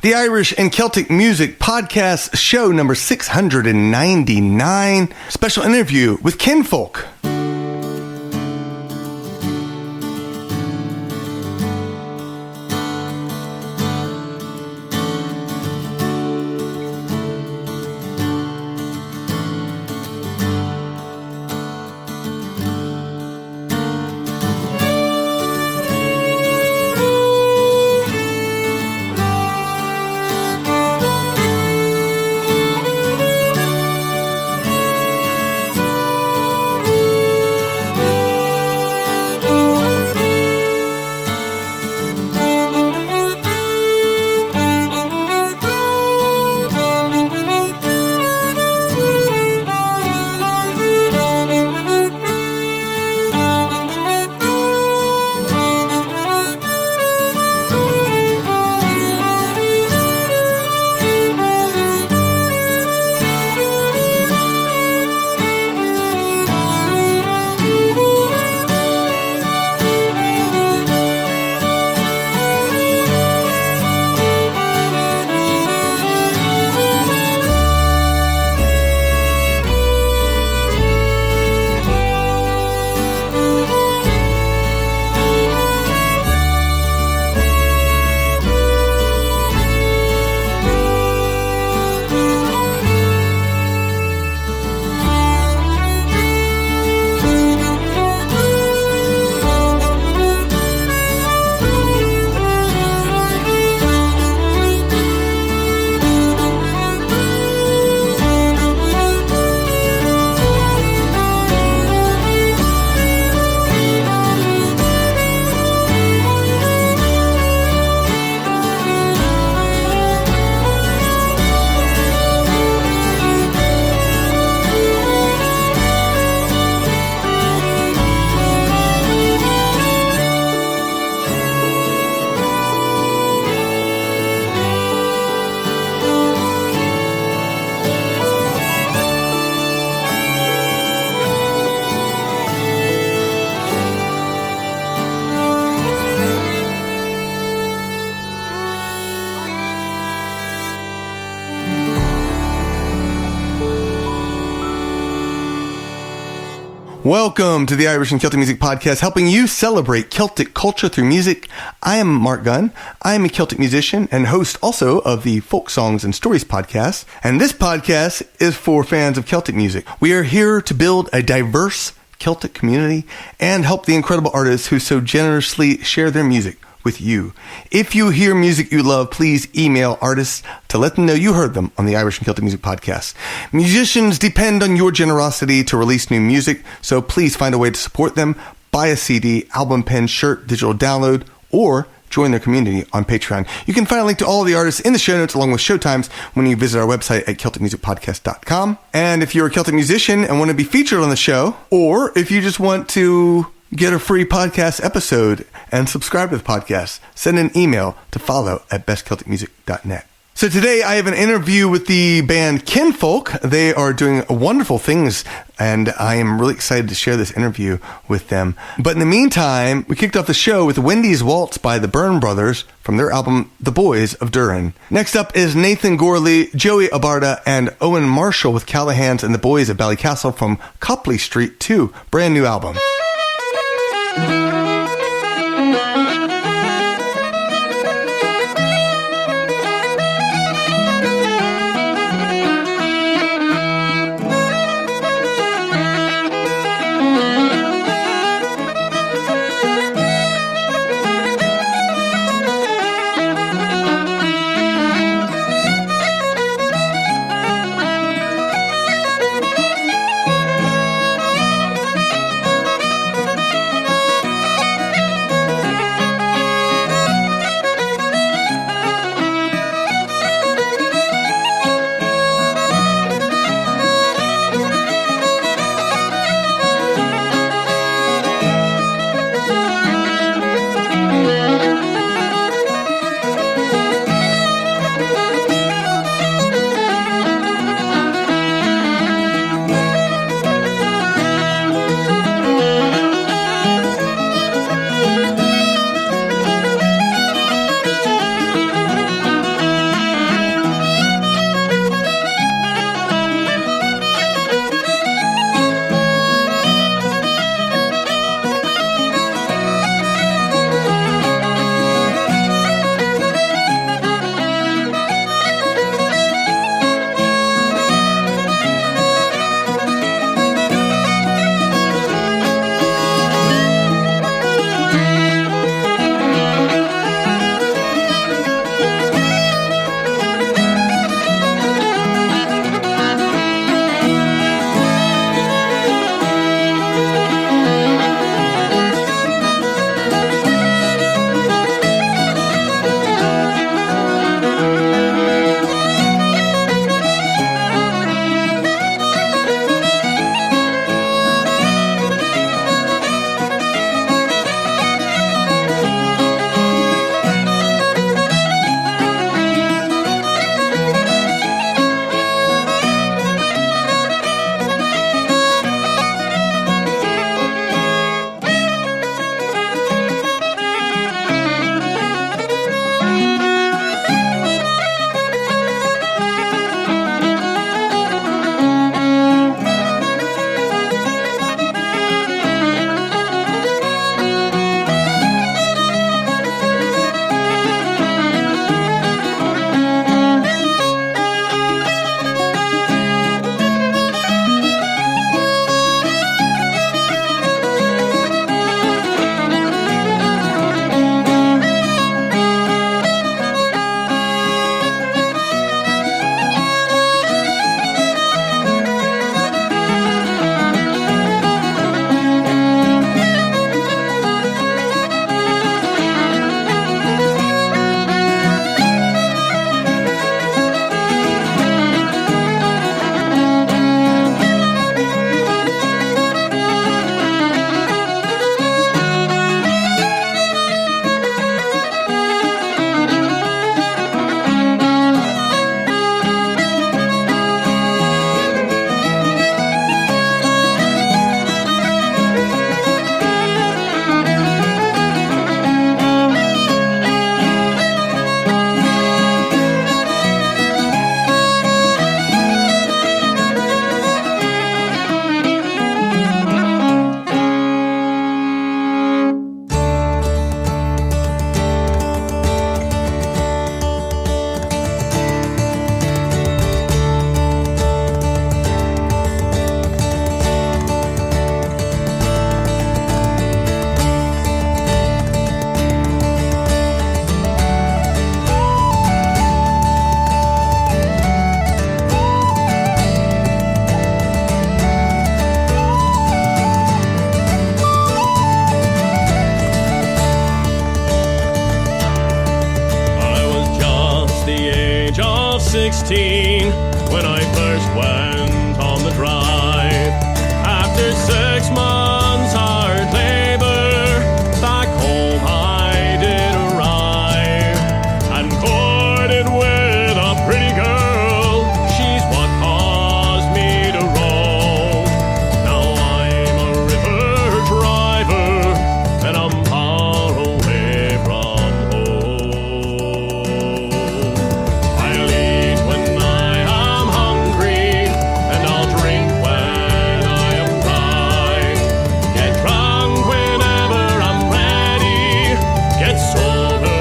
The Irish and Celtic Music Podcast, show number 699. Special interview with Kinnfolk. Welcome to the Irish and Celtic Music Podcast, helping you celebrate Celtic culture through music. I am Mark Gunn. I am a Celtic musician and host also of the Folk Songs and Stories podcast. And this podcast is for fans of Celtic music. We are here to build a diverse Celtic community and help the incredible artists who so generously share their music with you. If you hear music you love, please email artists to let them know you heard them on the Irish and Celtic Music Podcast. Musicians depend on your generosity to release new music, so please find a way to support them. Buy a CD, album, pen, shirt, digital download, or join their community on Patreon. You can find a link to all the artists in the show notes along with showtimes when you visit our website at CelticMusicPodcast.com. And if you're a Celtic musician and want to be featured on the show, or if you just want to get a free podcast episode and subscribe to the podcast, send an email to follow@bestcelticmusic.net. So today I have an interview with the band Kinnfolk. They are doing wonderful things, and I am really excited to share this interview with them. But in the meantime, we kicked off the show with Wendy's Waltz by the Byrne brothers from their album The Boys of Doorin. Next up is Nathan Gourley, Joey Abarta, and Owen Marshall with Callaghan's and the Boys of Ballycastle from Copley Street 2, brand new album. 16 when I first went on the drive. After 6 months hard labor, back home I did arrive and courted with a pretty girl. She's what caused me to roam. Now I'm a river driver and I'm far away from home. I'll eat when I am hungry and I'll drink when I am dry. Get drunk whenever I'm ready, get sober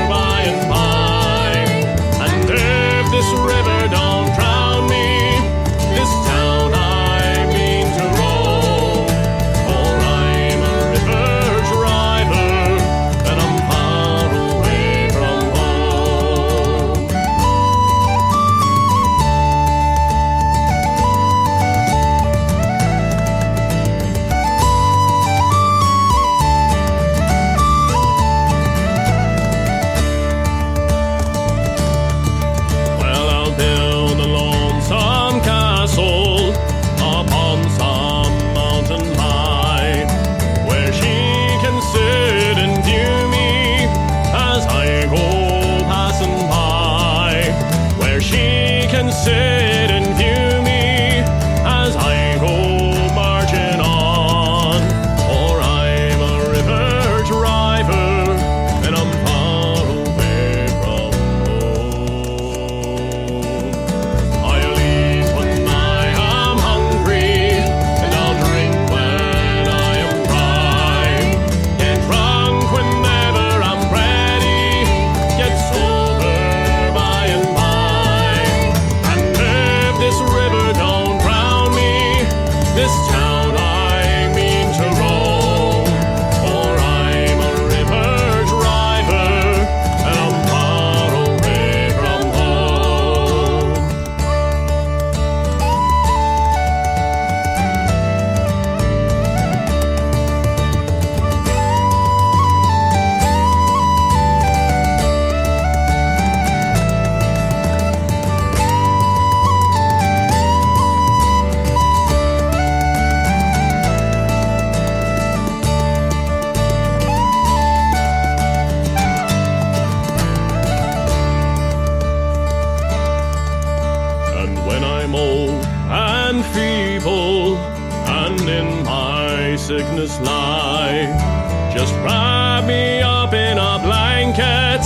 by and by. And if this river don't drown me, this town I mean to roam. For I'm a river driver and I'm far away from home. Well, I'll build a lonesome castle upon some mountain high, where she can sit and view me as I go passing by. Where she can sit and view me as I go marching on. For I'm a river driver and I'm far away from home. I'll eat when I am hungry and I'll drink when I am dry. Get drunk whenever I'm ready, get sober by and by. And if this river don't drown me, this town I mean to roam. For I'm a river driver and I'm far away from home. And when I'm old and feeble and in my sickness lie, just wrap me up in a blanket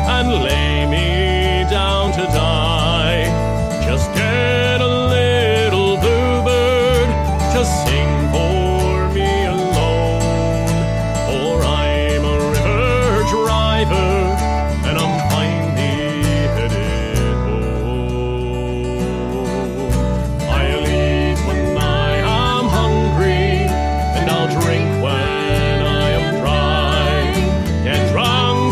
and lay me down to die. Just get a little bluebird to sing for me alone. For I'm a river driver and I'm finally headed home. I'll eat when I am hungry and I'll drink when I am dry. Get drunk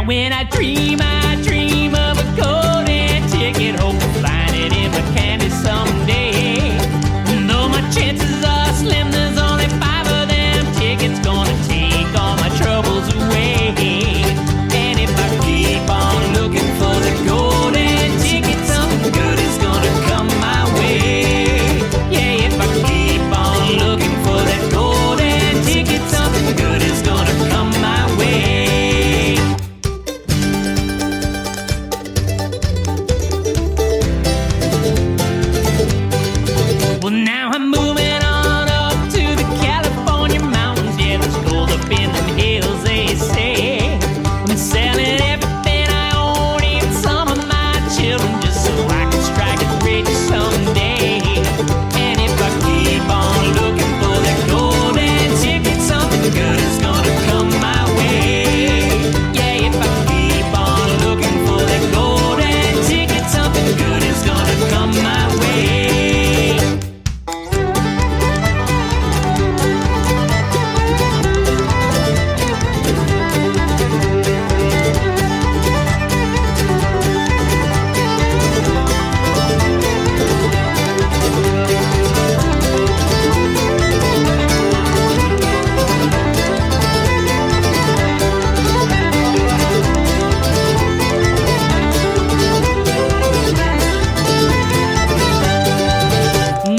when I dream of a golden ticket. Hope to find it in my candy someday. Though my chances are slim, there's only 5 of them tickets gonna take all my troubles away. And if I keep on looking for the golden ticket, something good is gonna come my way. Yeah, if I keep on looking for that golden ticket, something good is gonna come my way. Well, now I'm moving on up to the California mountains. Yeah, there's gold up in them hills, they say. I'm selling everything I own, even some of my children, just so I can strike it rich someday. And if I keep on looking for that golden ticket, something good is gonna come my way. Yeah, if I keep on looking for that golden ticket, something good is gonna come my way.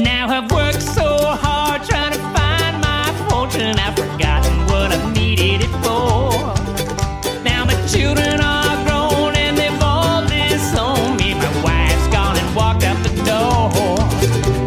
Now I've worked so hard trying to find my fortune, I've forgotten what I needed it for. Now my children are grown and they've all disowned me. My wife's gone and walked out the door.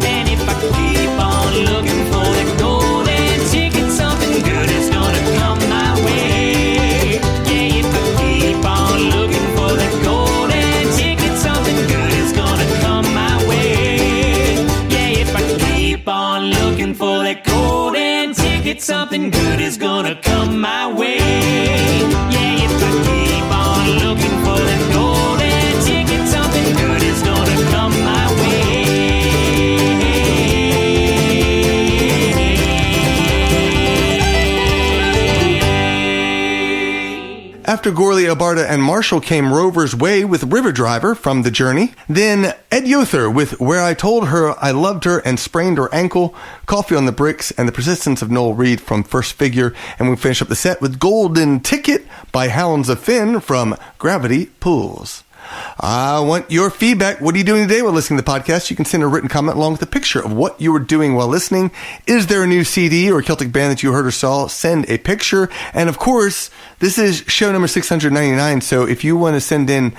And if I keep on looking for the golden ticket, something good is gonna come my way. Yeah, if I keep on looking for the golden ticket, something good is gonna come my way. Yeah, if I keep on looking for that golden ticket, something good is gonna come my way. Yeah, if I keep on looking for that golden ticket, something good is gonna come my way. After Gourley, Abarta, and Marshall came Rover's Way with River Driver from The Journey. Then Ed Yother with Where I Told Her I Loved Her and Sprained Her Ankle, Coffee on the Bricks, and The Persistence of Noel Reid from First Figure. And we finish up the set with Golden Ticket by Hounds of Finn from Gravity Pools. I want your feedback. What are you doing today while listening to the podcast? You can send a written comment along with a picture of what you were doing while listening. Is there a new CD or Celtic band that you heard or saw? Send a picture. And of course, this is show number 699. So if you want to send in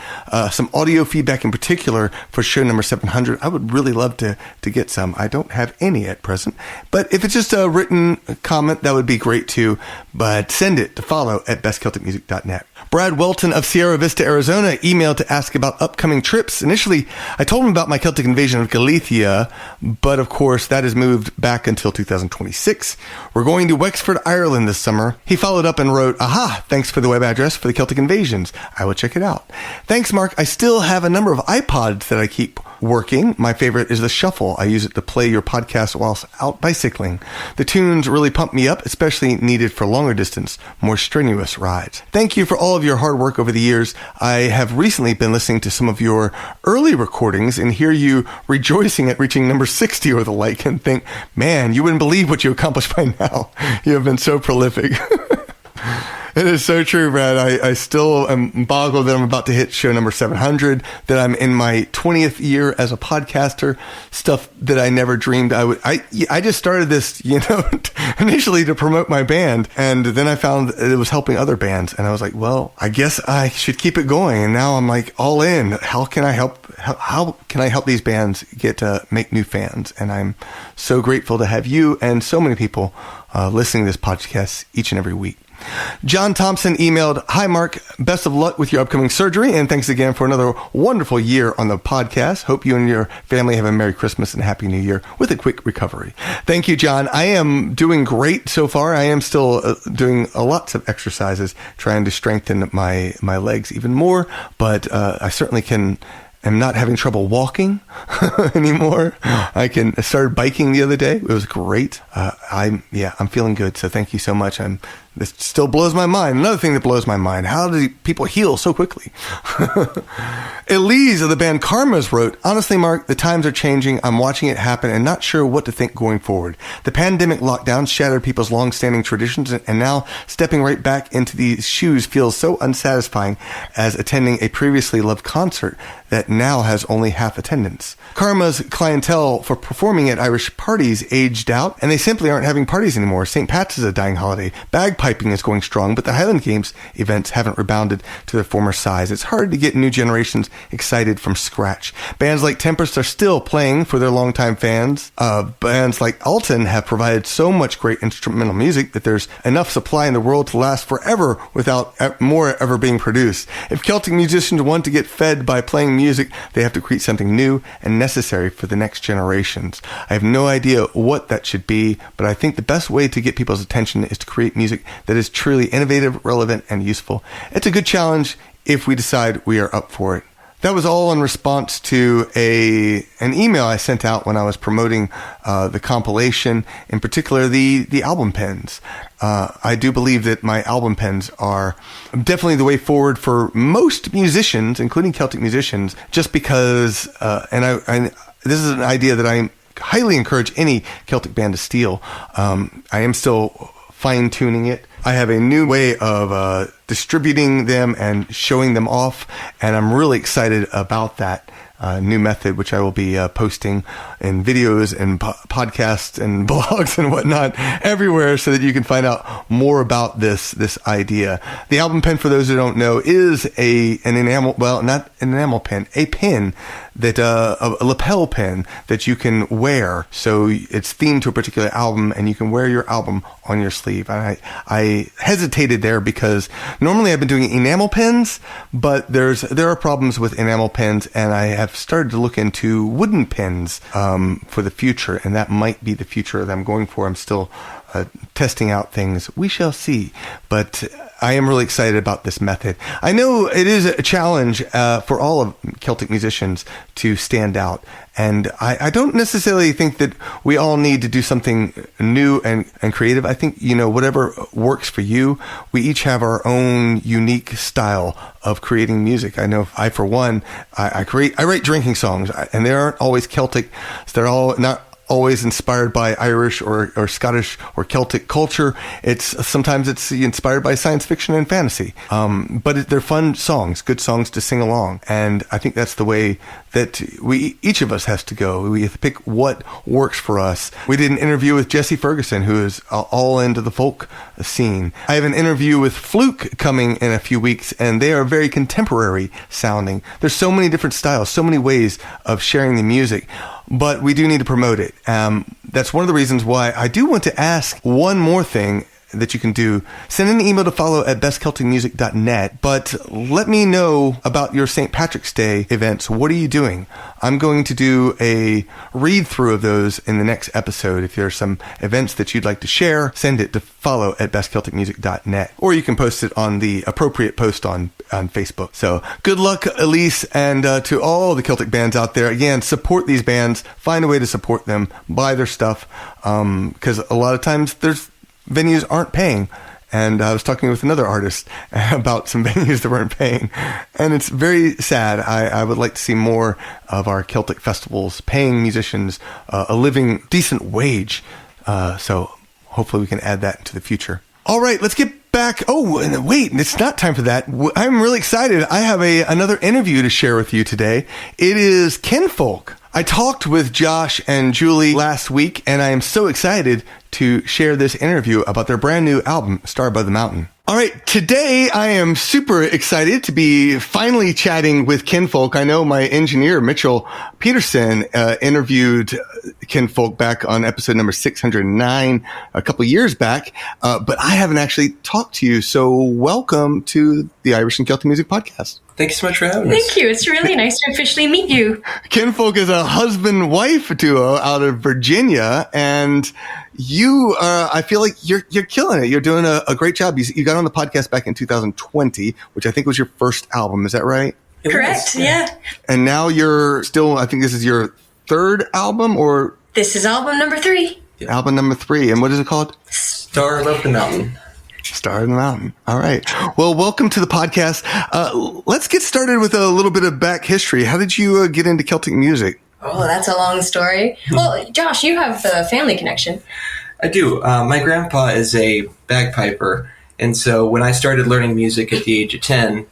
some audio feedback in particular for show number 700, I would really love to get some. I don't have any at present. But if it's just a written comment, that would be great too. But send it to follow@bestcelticmusic.net. Brad Welton of Sierra Vista, Arizona emailed to ask about upcoming trips. Initially, I told him about my Celtic invasion of Galicia, but of course that has moved back until 2026. We're going to Wexford, Ireland this summer. He followed up and wrote, "Aha, thanks for the web address for the Celtic Invasions. I will check it out. Thanks, Mark. I still have a number of iPods that I keep working. My favorite is the Shuffle. I use it to play your podcast whilst out bicycling. The tunes really pump me up, especially needed for longer distance, more strenuous rides. Thank you for all of your hard work over the years. I have recently been listening to some of your early recordings and hear you rejoicing at reaching number 60 or the like and think, man, you wouldn't believe what you accomplished by now. You have been so prolific." It is so true, Brad. I still am boggled that I'm about to hit show number 700, that I'm in my 20th year as a podcaster, stuff that I never dreamed I would. I just started this, initially to promote my band, and then I found it was helping other bands, and I was like, well, I guess I should keep it going, and now I'm like all in. How can I help these bands get to make new fans? And I'm so grateful to have you and so many people listening to this podcast each and every week. John Thompson emailed, "Hi, Mark. Best of luck with your upcoming surgery, and thanks again for another wonderful year on the podcast. Hope you and your family have a Merry Christmas and Happy New Year with a quick recovery." Thank you, John. I am doing great so far. I am still doing lots of exercises, trying to strengthen my legs even more, but I certainly am not having trouble walking anymore. I started biking the other day. It was great. I'm feeling good. So thank you so much. I'm This still blows my mind. Another thing that blows my mind, how do people heal so quickly? Elise of the band Karmas wrote, honestly, Mark, the times are changing. I'm watching it happen and not sure what to think going forward. The pandemic lockdown shattered people's long-standing traditions, and now stepping right back into these shoes feels so unsatisfying as attending a previously loved concert that now has only half attendance. Karma's clientele for performing at Irish parties aged out, and they simply aren't having parties anymore. St. Pat's is a dying holiday. Bagpiping is going strong, but the Highland Games events haven't rebounded to their former size. It's hard to get new generations excited from scratch. Bands like Tempest are still playing for their longtime fans. Bands like Alton have provided so much great instrumental music that there's enough supply in the world to last forever without more ever being produced. If Celtic musicians want to get fed by playing music, they have to create something new and necessary for the next generations. I have no idea what that should be, but I think the best way to get people's attention is to create music that is truly innovative, relevant, and useful. It's a good challenge if we decide we are up for it. That was all in response to an email I sent out when I was promoting the compilation, in particular the album pens. I do believe that my album pens are definitely the way forward for most musicians, including Celtic musicians, just because, and this is an idea that I highly encourage any Celtic band to steal. I am still fine-tuning it. I have a new way of distributing them and showing them off, and I'm really excited about that new method, which I will be posting in videos and podcasts and blogs and whatnot everywhere, so that you can find out more about this idea. The album pen, for those who don't know, is an enamel, well, not an enamel pen, a pen that a lapel pen that you can wear. So it's themed to a particular album, and you can wear your album on your sleeve. And I hesitated there because normally I've been doing enamel pens, but there are problems with enamel pens, and I have started to look into wooden pens for the future, and that might be the future that I'm going for. I'm still testing out things. We shall see. But I am really excited about this method. I know it is a challenge for all of Celtic musicians to stand out. And I don't necessarily think that we all need to do something new and creative. I think, whatever works for you, we each have our own unique style of creating music. I know I, for one, I write drinking songs, and they aren't always Celtic. So they're all not always inspired by Irish or Scottish or Celtic culture. Sometimes it's inspired by science fiction and fantasy. But they're fun songs, good songs to sing along. And I think that's the way that each of us has to go. We have to pick what works for us. We did an interview with Jesse Ferguson, who is all into the folk scene. I have an interview with Fluke coming in a few weeks, and they are very contemporary sounding. There's so many different styles, so many ways of sharing the music, but we do need to promote it. That's one of the reasons why I do want to ask one more thing that you can do. Send an email to follow@bestcelticmusic.net, but let me know about your St. Patrick's Day events. What are you doing? I'm going to do a read-through of those in the next episode. If there are some events that you'd like to share, send it to follow@bestcelticmusic.net, or you can post it on the appropriate post on Facebook. So good luck, Elise, and to all the Celtic bands out there. Again, support these bands. Find a way to support them. Buy their stuff, because a lot of times venues aren't paying. And I was talking with another artist about some venues that weren't paying. And it's very sad. I would like to see more of our Celtic festivals paying musicians a living, decent wage. So hopefully we can add that into the future. All right, let's get back. Oh, and wait, it's not time for that. I'm really excited. I have another interview to share with you today. It is Kinnfolk. I talked with Josh and Julie last week, and I am so excited to share this interview about their brand new album, Star Above the Mountain. All right, today I am super excited to be finally chatting with Kinnfolk. I know my engineer, Mitchell Peterson, interviewed Kinnfolk back on episode number 609 a couple years back, but I haven't actually talked to you. So welcome to the Irish and Celtic Music Podcast. Thank you so much for having us. Thank you. It's really nice to officially meet you. Kinnfolk is a husband-wife duo out of Virginia, and you, I feel like you're killing it. You're doing a great job. You got on the podcast back in 2020, which I think was your first album. Is that right? Correct. Yeah. And now you're still, I think this is your third album, or? This is album number 3. Album number 3. And what is it called? Star Above the Mountain. Star of the Mountain. All right. Well, welcome to the podcast. Let's get started with a little bit of back history. How did you get into Celtic music? Oh, that's a long story. Well, Josh, you have the family connection. I do. My grandpa is a bagpiper, and so when I started learning music at the age of 10,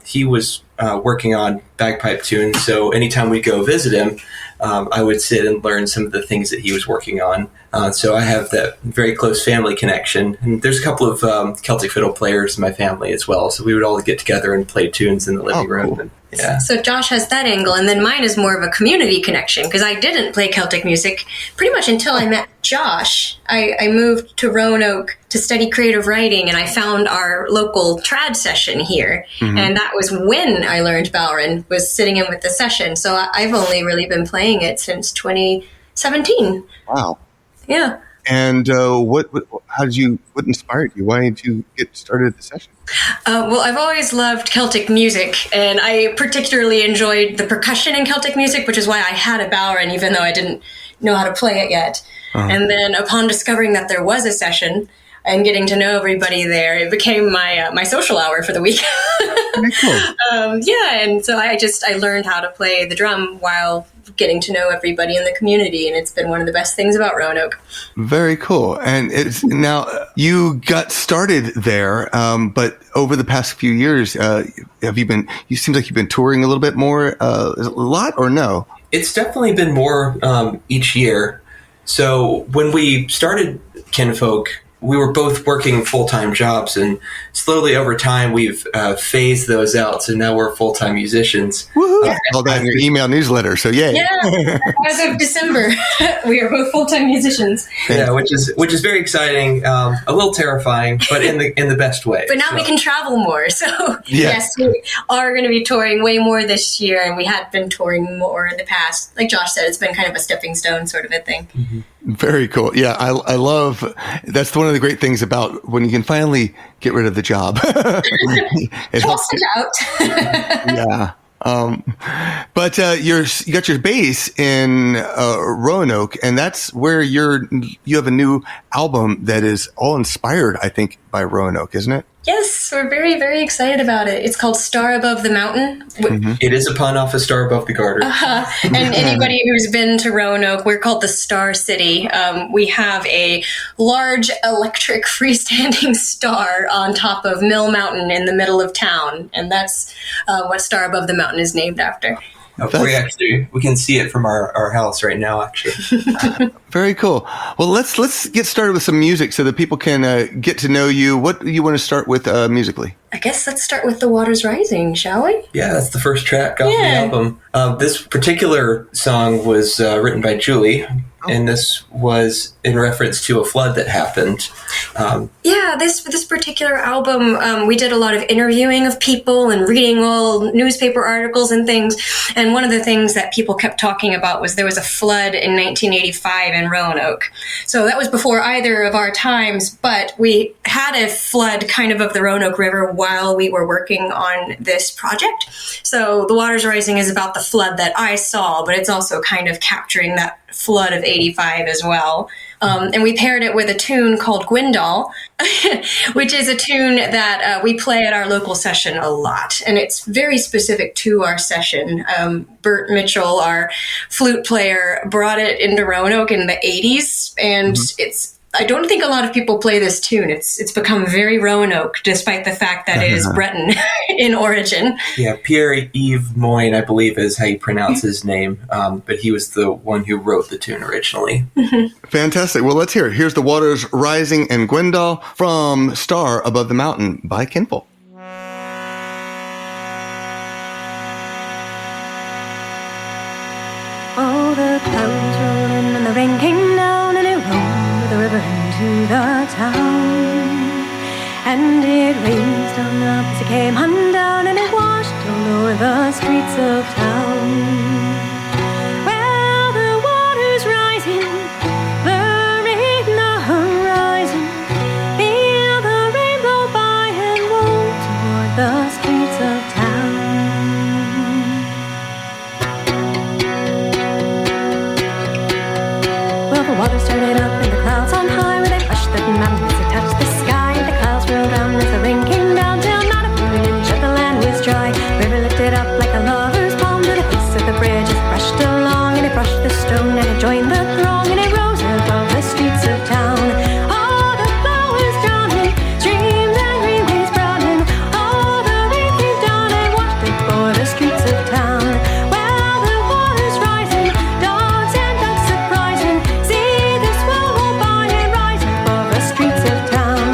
he was working on bagpipe tunes. So anytime we go visit him, I would sit and learn some of the things that he was working on. So I have that very close family connection. And there's a couple of Celtic fiddle players in my family as well. So we would all get together and play tunes in the living room. Cool. And, yeah. So Josh has that angle, and then mine is more of a community connection because I didn't play Celtic music pretty much until I met Josh. I moved to Roanoke to study creative writing, and I found our local trad session here. And that was when I learned Byrne, was sitting in with the session. So I've only really been playing it since 2017. Wow. Yeah. And what inspired you? Why did you get started at the session? Well, I've always loved Celtic music, and I particularly enjoyed the percussion in Celtic music, which is why I had a Byrne, even though I didn't know how to play it yet. And then upon discovering that there was a session and getting to know everybody there, it became my social hour for the week. Very cool. And so I learned how to play the drum while getting to know everybody in the community, and it's been one of the best things about Roanoke. Very cool. And it's now you got started there, but over the past few years, you seem like you've been touring a little bit more, a lot or no? It's definitely been more each year. So when we started Kinnfolk, we were both working full-time jobs, and slowly over time we've phased those out. So now we're full-time musicians. Woohoo! All that in your email newsletter. So yay! Yeah, as of December, we are both full-time musicians. Yeah, which is very exciting, a little terrifying, but in the best way. But now we can travel more. So yes, we are going to be touring way more this year, and we had been touring more in the past. Like Josh said, it's been kind of a stepping stone sort of a thing. Very cool. Yeah, I love, that's one of the great things about when you can finally get rid of the job. It helps Toss it out. Yeah. But you got your base in Roanoke, and that's where you have a new album that is all inspired, I think, by Roanoke, isn't it? Yes, we're very, very excited about it. It's called Star Above the Mountain. It is a pun off a Star Above the Garter. And anybody who's been to Roanoke, we're called the Star City. We have a large electric freestanding star on top of Mill Mountain in the middle of town. And that's what Star Above the Mountain is named after. We can see it from our house right now, actually. Very cool. Well, let's get started with some music so that people can get to know you. What do you want to start with musically? I guess let's start with The Water's Rising, shall we? Yeah, that's the first track off the album. This particular song was written by Julie, and this was in reference to a flood that happened. This particular album, we did a lot of interviewing of people and reading all newspaper articles and things. And one of the things that people kept talking about was there was a flood in 1985 in Roanoke. So that was before either of our times, but we had a flood kind of the Roanoke River while we were working on this project. So The Water's Rising is about the flood that I saw, but it's also kind of capturing that flood of 85 as well. And we paired it with a tune called Gwendal, which is a tune that we play at our local session a lot. And it's very specific to our session. Bert Mitchell, our flute player, brought it into Roanoke in the 80s. And I don't think a lot of people play this tune. It's become very Roanoke, despite the fact that it is Breton in origin. Yeah, Pierre-Yves Moyne, I believe, is how you pronounce his name. But he was the one who wrote the tune originally. Fantastic. Well, let's hear it. Here's The Water's Rising and Gwendal from Star Above the Mountain by Kinnfolk. Oh, the clouds rolled in and the rain came down and it rolled the river into the town. And it raised on up as it came undone and it washed all over the streets of town. Well, the water's rising, the rain, the horizon. Feel the rain blow by and roll toward the streets of town. Well, the water started up in the clouds on high, where they hushed the mountains that touched the sky. The clouds were lifted up like a lover's palm to the face of the bridge. It brushed along and it brushed the stone and it joined the throng and it rose above the streets of town. All the flowers drowning, streams and green leaves browning. All the rain came down and washed it for the streets of town. Well, the water's rising, dogs and ducks surprising. See the swell roll by and rise above the streets of town.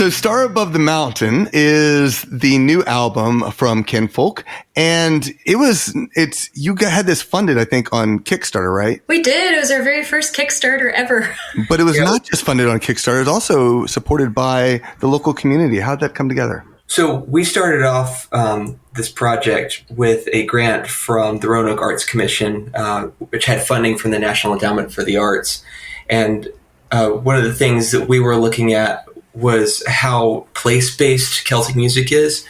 So Star Above the Mountain is the new album from Kinnfolk. And you had this funded, I think, on Kickstarter, right? We did. It was our very first Kickstarter ever. But it was not just funded on Kickstarter. It was also supported by the local community. How'd that come together? So we started off this project with a grant from the Roanoke Arts Commission, which had funding from the National Endowment for the Arts. And one of the things that we were looking at was how place-based Celtic music is.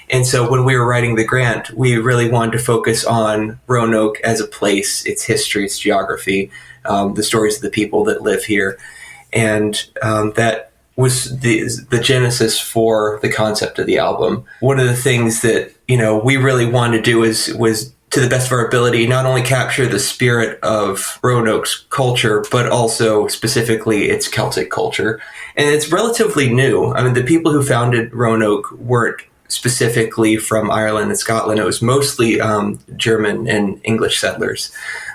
And so when we were writing the grant, we really wanted to focus on Roanoke as a place, its history, its geography, the stories of the people that live here. And that was the genesis for the concept of the album. One of the things that, we really wanted to do was to the best of our ability, not only capture the spirit of Roanoke's culture, but also specifically its Celtic culture. And it's relatively new. I mean, the people who founded Roanoke weren't specifically from Ireland and Scotland. It was mostly German and English settlers.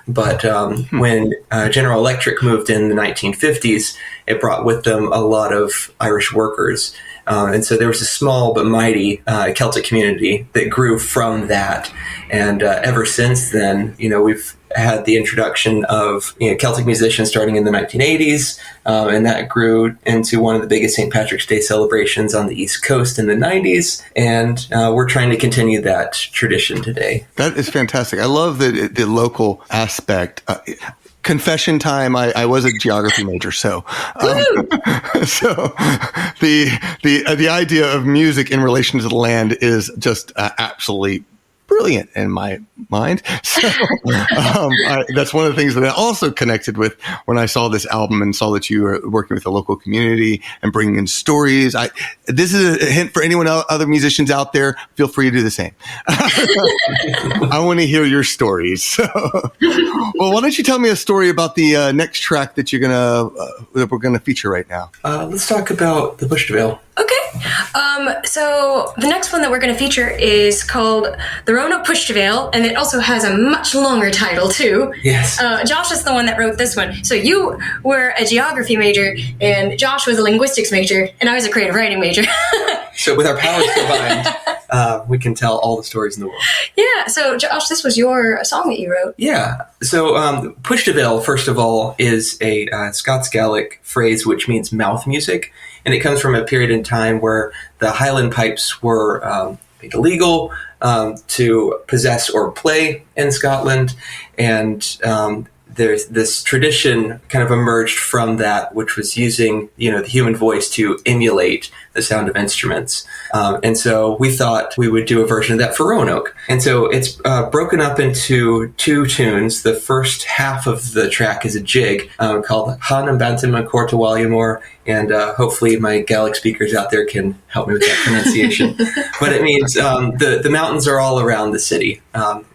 But when General Electric moved in the 1950s, it brought with them a lot of Irish workers. And so there was a small but mighty Celtic community that grew from that. And ever since then, we've had the introduction of Celtic musicians starting in the 1980s, and that grew into one of the biggest St. Patrick's Day celebrations on the East Coast in the 90s. And we're trying to continue that tradition today. That is fantastic. I love the local aspect. Confession time. I was a geography major, so the idea of music in relation to the land is just absolutely brilliant in my mind. So that's one of the things that I also connected with when I saw this album and saw that you were working with the local community and bringing in stories. This is a hint for anyone other musicians out there. Feel free to do the same. I want to hear your stories. So, well, why don't you tell me a story about the next track that that we're gonna feature right now? Let's talk about the Puirt. Okay. So the next one that we're going to feature is called The Roanoke Puirt, and it also has a much longer title too. Yes. Josh is the one that wrote this one. So you were a geography major, and Josh was a linguistics major, and I was a creative writing major. So with our powers combined, we can tell all the stories in the world. Yeah. So Josh, this was your song that you wrote. Yeah. So Puirt, first of all, is a Scots Gaelic phrase which means mouth music. And it comes from a period in time where the Highland pipes were made illegal to possess or play in Scotland. And there's this tradition kind of emerged from that, which was using, the human voice to emulate the sound of instruments. And so we thought we would do a version of that for Roanoke. And so it's broken up into two tunes. The first half of the track is a jig called Han and Bantam and Corta Walliamore. And hopefully my Gaelic speakers out there can help me with that pronunciation. But it means the mountains are all around the city.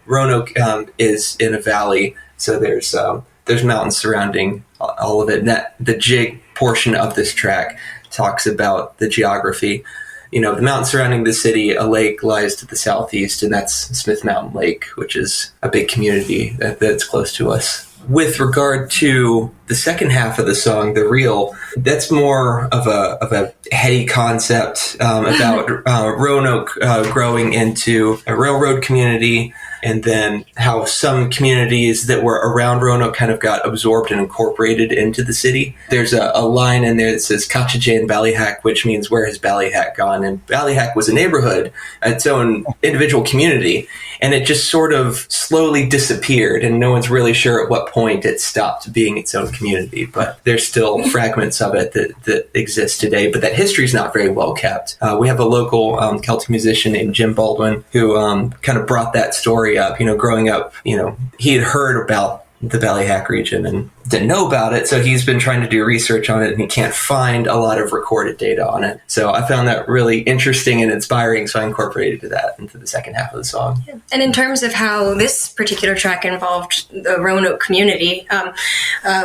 Roanoke is in a valley, so there's mountains surrounding all of it. And the jig portion of this track talks about the geography. The mountain surrounding the city, a lake lies to the southeast, and that's Smith Mountain Lake, which is a big community that's close to us. With regard to the second half of the song, the reel, that's more of a heady concept about Roanoke growing into a railroad community, and then how some communities that were around Roanoke kind of got absorbed and incorporated into the city. There's a line in there that says Catchajay and Ballyhack, which means where has Ballyhack gone? And Ballyhack was a neighborhood, its own individual community, and it just sort of slowly disappeared, and no one's really sure at what point it stopped being its own community. But there's still fragments of it that exist today, but that history is not very well kept. We have a local Celtic musician named Jim Baldwin who kind of brought that story up. Growing up, he had heard about the Ballyhack region and didn't know about it, so he's been trying to do research on it, and he can't find a lot of recorded data on it. So I found that really interesting and inspiring, so I incorporated that into the second half of the song. Yeah. And in terms of how this particular track involved the Roanoke community,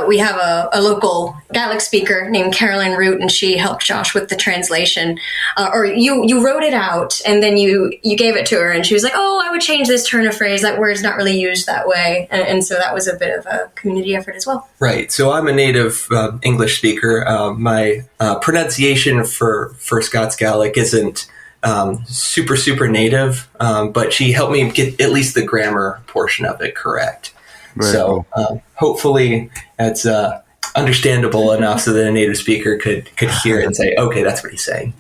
we have a local Gaelic speaker named Caroline Root, and she helped Josh with the translation. Or you wrote it out, and then you gave it to her, and she was like, "Oh, I would change this turn of phrase. That word's not really used that way." And so that was a bit of a community effort as well. Right. So I'm a native English speaker. My pronunciation for Scots Gaelic isn't super native, but she helped me get at least the grammar portion of it correct. Very so hopefully it's understandable enough so that a native speaker could hear it and say, okay, that's what he's saying.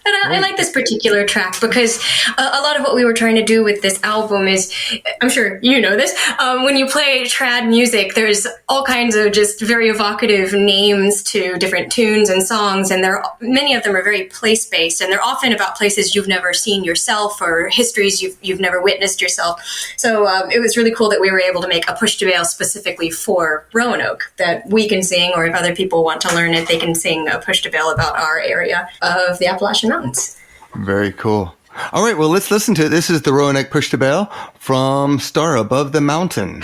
And I like this particular track because a lot of what we were trying to do with this album is, I'm sure you know this, when you play trad music, there's all kinds of just very evocative names to different tunes and songs, and many of them are very place-based, and they're often about places you've never seen yourself or histories you've never witnessed yourself. So it was really cool that we were able to make a push to Beul specifically for Roanoke that we can sing, or if other people want to learn it, they can sing a push to Beul about our area of the Appalachian Mountains. Very cool. All right, well, let's listen to it. This is the Roanoke Push to Beul from Star Above the Mountain.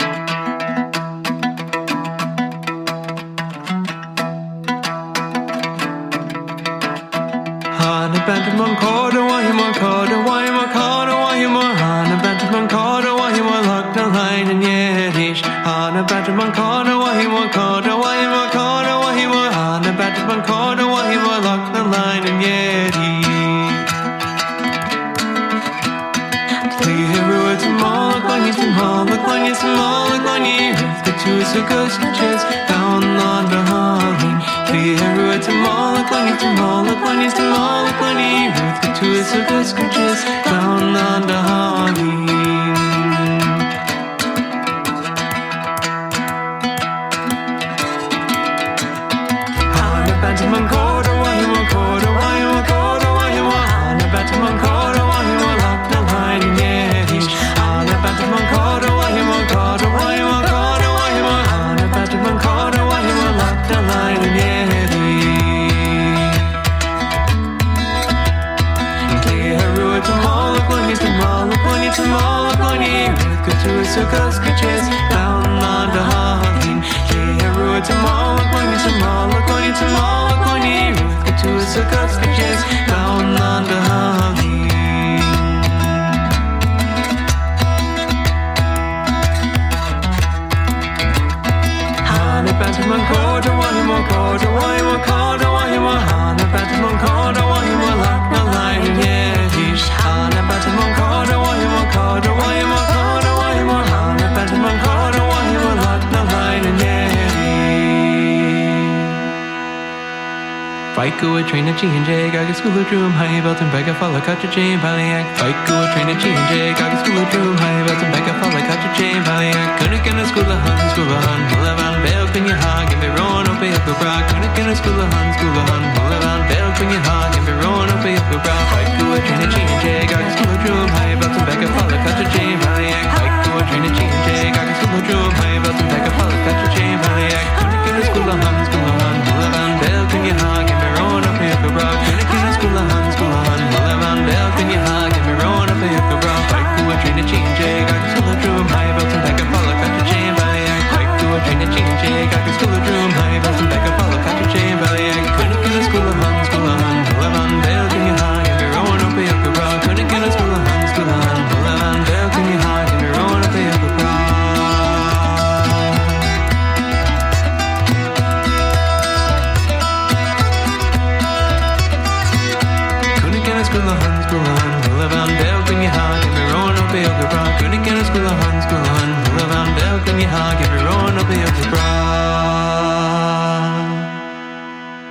Go a train of G&J, got a school of drum, high belt and bag of follow, cut your chain, Ballyag. Fight go a train of G&J, got a school of drum, high belt and bag of follow, cut your chain, Ballyag. Couldn't get a school of hun, Mullivan, Beul, can you hog, and be rown up a up a bra. Couldn't get a school of hun, Mullivan, Beul, can you hog, and be rown up a up a bra. Fight go a train of G&J, got a school of drum, high belt and bag of follow, cut your chain, Ballyag. Fight go a train of G&J, got a school of drum, high belt and bag of follow, cut your chain, Ballyag. Couldn't get a school of hun, Mullivan, Beul, can you hog, and be rown up a up a bra. Couldn't get a school of hun, Mullivan, Beul, can you hog, and be rown up a up a bra. Fight go a train of G&J, got a school of drum, high belt and bag of follow, cut your chain, Ballyag. Fight go a train of G&J, got a school of drum, high belt and bag of follow, cut your chain, Ballyag. Couldn't get a school of hun, Mullivan, Beul, can you hog, and be rown up a up a bra. Couldn't get a school of hun, Mullivan, Beul, can you hog, and be rown up a up a bra.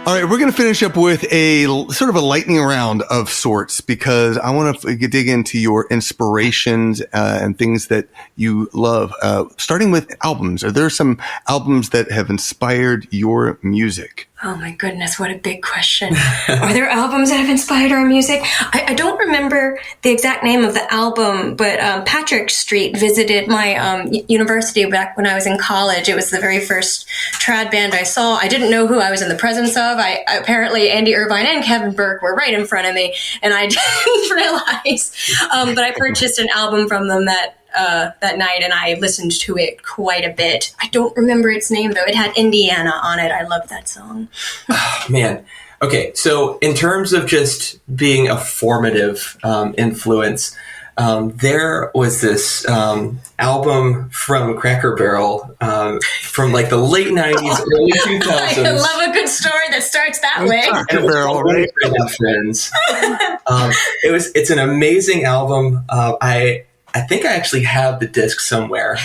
All right, we're going to finish up with a sort of a lightning round of sorts because I want to dig into your inspirations and things that you love. Starting with albums, are there some albums that have inspired your music? Oh my goodness, what a big question. Are there albums that have inspired our music? I don't remember the exact name of the album, but Patrick Street visited my university back when I was in college. It was the very first trad band I saw. I didn't know who I was in the presence of. Apparently Andy Irvine and Kevin Burke were right in front of me, and I didn't realize. But I purchased an album from them that night, and I listened to it quite a bit. I don't remember its name, though. It had Indiana on it. I love that song. Oh, man. Okay, so in terms of just being a formative influence, there was this album from Cracker Barrel from like the late 90s, early 2000s. I love a good story that starts that way. Cracker Barrel, right? Friends. It's an amazing album. I think I actually have the disc somewhere,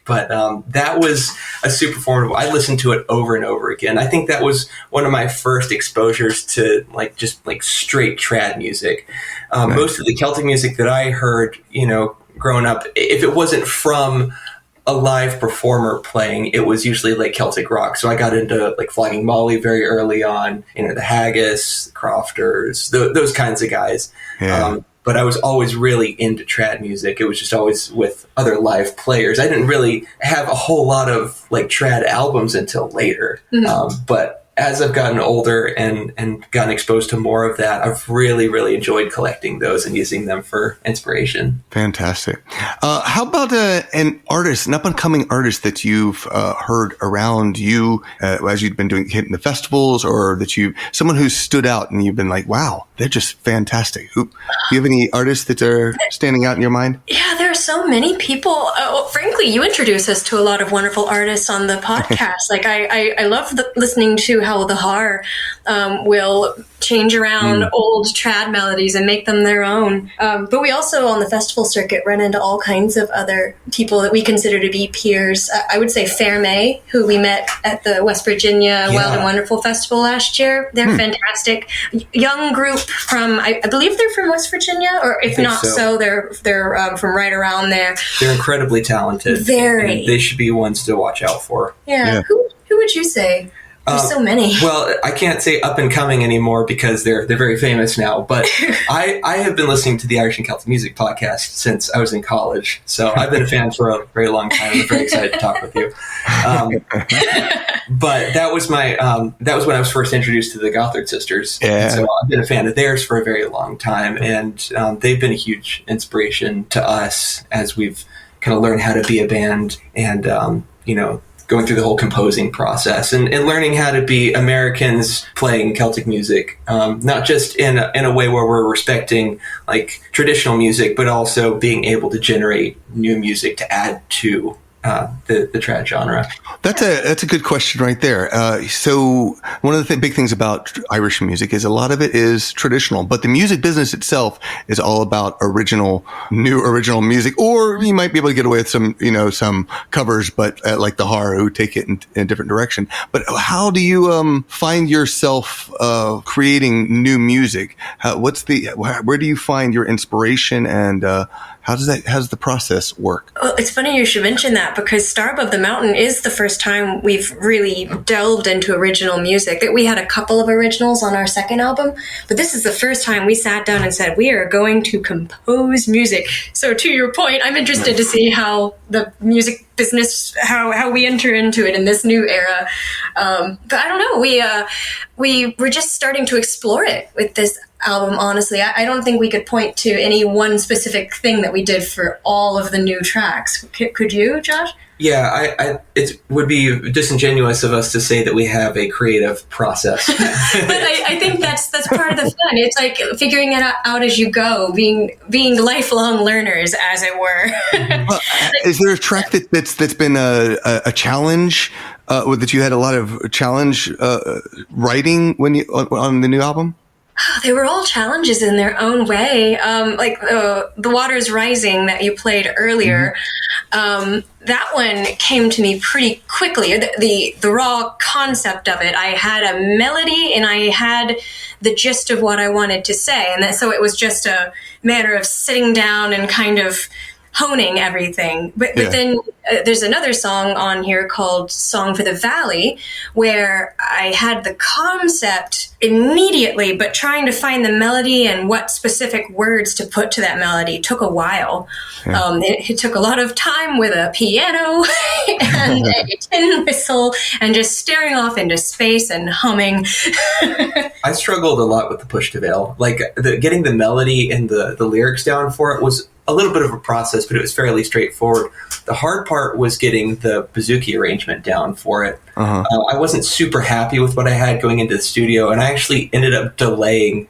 but that was a super formative. I listened to it over and over again. I think that was one of my first exposures to just straight trad music. Most of the Celtic music that I heard, growing up, if it wasn't from a live performer playing, it was usually like Celtic rock. So I got into like Flogging Molly very early on, the Haggis, the Crofters, those kinds of guys. Yeah. But I was always really into trad music. It was just always with other live players. I didn't really have a whole lot of like trad albums until later. But as I've gotten older and gotten exposed to more of that, I've really, really enjoyed collecting those and using them for inspiration. Fantastic. How about an up-and-coming artist that you've heard around you as you've been hitting the festivals, or someone who's stood out and you've been like, wow, they're just fantastic. Do you have any artists that are standing out in your mind? Yeah, there are so many people. Frankly, you introduce us to a lot of wonderful artists on the podcast. Like I love listening to how the Har will change around old trad melodies and make them their own. But we also, on the festival circuit, run into all kinds of other people that we consider to be peers. I would say Fair May, who we met at the West Virginia Wild and Wonderful Festival last year. They're fantastic. Young group from, I believe they're from West Virginia, or if not so, they're from right around there. They're incredibly talented. Very. And they should be ones to watch out for. Yeah. Who would you say? There's so many. Well, I can't say up and coming anymore because they're very famous now. But I have been listening to the Irish and Celtic Music podcast since I was in college. So I've been a fan for a very long time. I'm very excited to talk with you. But that was when I was first introduced to the Gothard sisters. Yeah. And so I've been a fan of theirs for a very long time, and they've been a huge inspiration to us as we've kind of learned how to be a band and going through the whole composing process and learning how to be Americans playing Celtic music, not just in a way where we're respecting like traditional music, but also being able to generate new music to add to the trad genre. That's a good question right there. So one of the big things about Irish music is a lot of it is traditional, but the music business itself is all about new original music, or you might be able to get away with some covers, but like the Har who take it in a different direction. But how do you find yourself creating new music? Where do you find your inspiration, and how does the process work? Well, it's funny you should mention that, because Star Above the Mountain is the first time we've really delved into original music. We had a couple of originals on our second album, but this is the first time we sat down and said, we are going to compose music. So to your point, I'm interested to see how the music business, how we enter into it in this new era. But I don't know, we were just starting to explore it with this album, honestly. I don't think we could point to any one specific thing that we did for all of the new tracks. Could you, Josh? Yeah, it would be disingenuous of us to say that we have a creative process. But I think that's part of the fun. It's like figuring it out as you go, being lifelong learners, as it were. Well, is there a track that's been a challenge, that you had a lot of challenge writing on the new album? They were all challenges in their own way. Like The Water's Rising that you played earlier, that one came to me pretty quickly. The raw concept of it. I had a melody and I had the gist of what I wanted to say. And so it was just a matter of sitting down and kind of honing everything. But then there's another song on here called Song for the Valley, where I had the concept immediately, but trying to find the melody and what specific words to put to that melody took a while. It took a lot of time with a piano and a tin whistle and just staring off into space and humming. I struggled a lot with the Push to Veil. Like getting the melody and the lyrics down for it was a little bit of a process, but it was fairly straightforward. The hard part was getting the bouzouki arrangement down for it. I wasn't super happy with what I had going into the studio, and I actually ended up delaying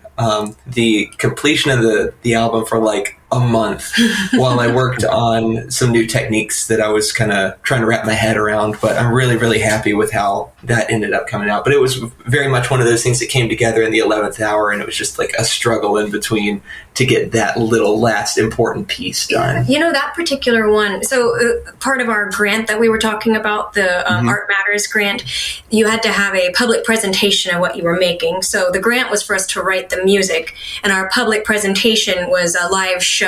the completion of the album for like a month while I worked on some new techniques that I was kind of trying to wrap my head around. But I'm really, really happy with how that ended up coming out. But it was very much one of those things that came together in the 11th hour, and it was just like a struggle in between to get that little last important piece done. You know, that particular one, so part of our grant that we were talking about, the Art Matters grant, you had to have a public presentation of what you were making. So the grant was for us to write the music, and our public presentation was a live show.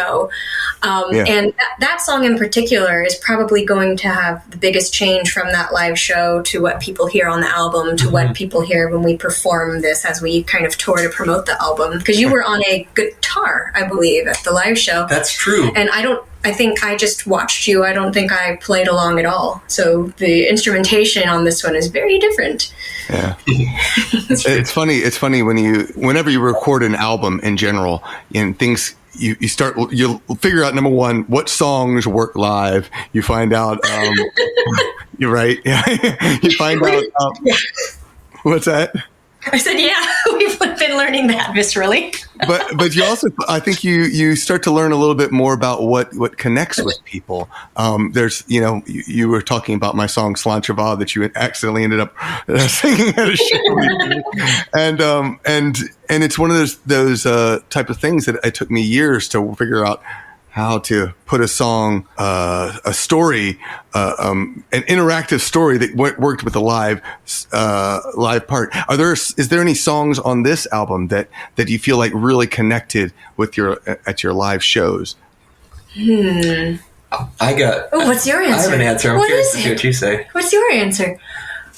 And that song in particular is probably going to have the biggest change from that live show to what people hear on the album, to what people hear when we perform this as we kind of tour to promote the album. Because you were on a guitar, I believe, at the live show. That's true. And I think I just watched you. I don't think I played along at all. So the instrumentation on this one is very different. Yeah. It's funny whenever you record an album in general, and things, you'll figure out, number one, what songs work live. You find out, you're right. You find out, what's that? I said, yeah, we've been learning that viscerally. but you also, I think you start to learn a little bit more about what connects with people. There's, you were talking about my song Cilantro Va that you accidentally ended up singing at a show. And it's one of those type of things that it took me years to figure out how to put a song, a story, an interactive story that worked with the live part. Is there any songs on this album that you feel like really connected with at your live shows? What's your answer? I have an answer. I'm curious to see what you say. What's your answer?